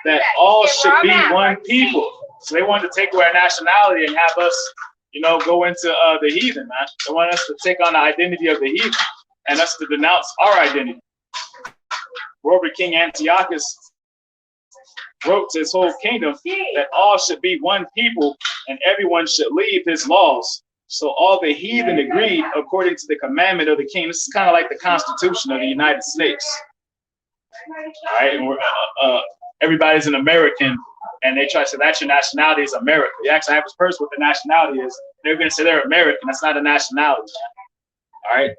that all should be one people. So they wanted to take away our nationality and have us, you know, go into the heathen, man. They want us to take on the identity of the heathen and us to denounce our identity. Moreover, King Antiochus wrote to his whole kingdom that all should be one people and everyone should leave his laws. So all the heathen agreed according to the commandment of the king. This is kind of like the Constitution of the United States. All right, and we're, everybody's an American, and they try to say that's your nationality is America. You actually have this person what the nationality is. They're going to say they're American. That's not a nationality. All right,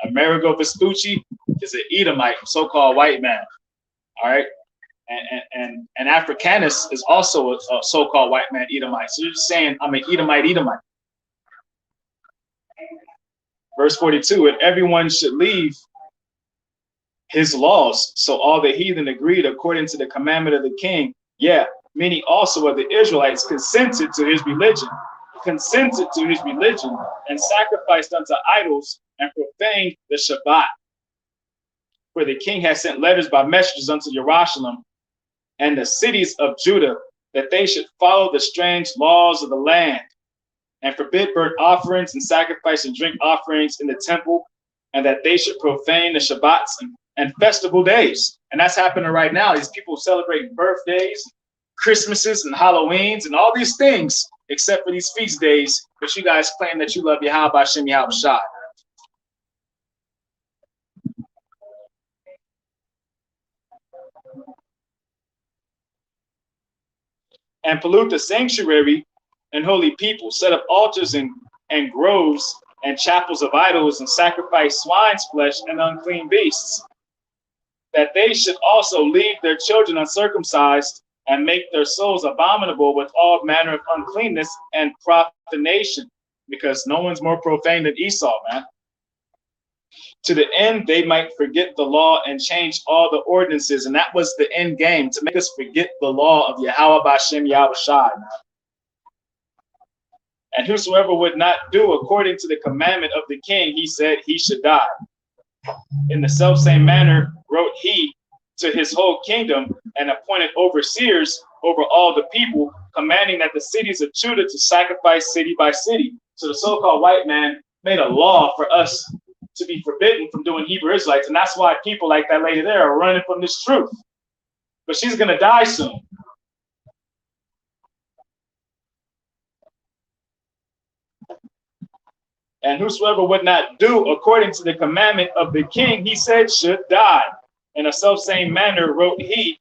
Amerigo Vespucci is an Edomite, so-called white man. All right. And Africanus is also a so-called white man Edomite. So you're just saying I'm an Edomite. Verse 42, and everyone should leave his laws. So all the heathen agreed according to the commandment of the king. Yeah, many also of the Israelites consented to his religion, and sacrificed unto idols and profaned the Shabbat. For the king had sent letters by messengers unto Jerusalem and the cities of Judah, that they should follow the strange laws of the land, and forbid burnt offerings and sacrifice and drink offerings in the temple, and that they should profane the Shabbats and festival days. And that's happening right now. These people celebrate birthdays, Christmases, and Halloweens, and all these things, except for these feast days, but you guys claim that you love Yahweh Hashem Yahweh Shai. And pollute the sanctuary and holy people, set up altars and groves and chapels of idols, and sacrifice swine's flesh and unclean beasts, that they should also leave their children uncircumcised and make their souls abominable with all manner of uncleanness and profanation, because no one's more profane than Esau, man. To the end they might forget the law and change all the ordinances. And that was the end game, to make us forget the law of Yahweh Bashem Yahweh Shai. And whosoever would not do according to the commandment of the king, he said he should die. In the selfsame manner wrote he to his whole kingdom, and appointed overseers over all the people, commanding that the cities of Judah to sacrifice city by city. So the so-called white man made a law for us to be forbidden from doing Hebrew Israelites, and that's why people like that lady there are running from this truth. But she's going to die soon. And whosoever would not do according to the commandment of the king, he said, should die. In a selfsame manner wrote he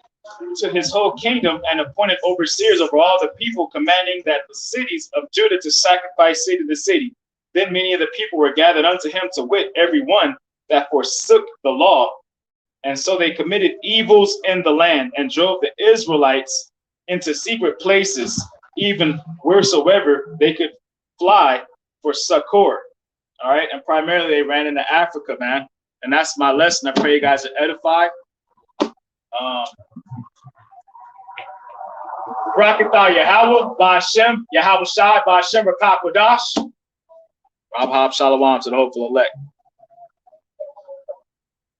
to his whole kingdom, and appointed overseers over all the people, commanding that the cities of Judah to sacrifice city to city. Then many of the people were gathered unto him, to wit, every one that forsook the law. And so they committed evils in the land, and drove the Israelites into secret places, even wheresoever they could fly for succor. All right, and primarily they ran into Africa, man. And that's my lesson. I pray you guys are edified. Barakatah Yahweh, Ba'ashem, Yahweh Shai, Ba'ashem Rakak Wadash. Rob Hob Shalom to the hopeful elect.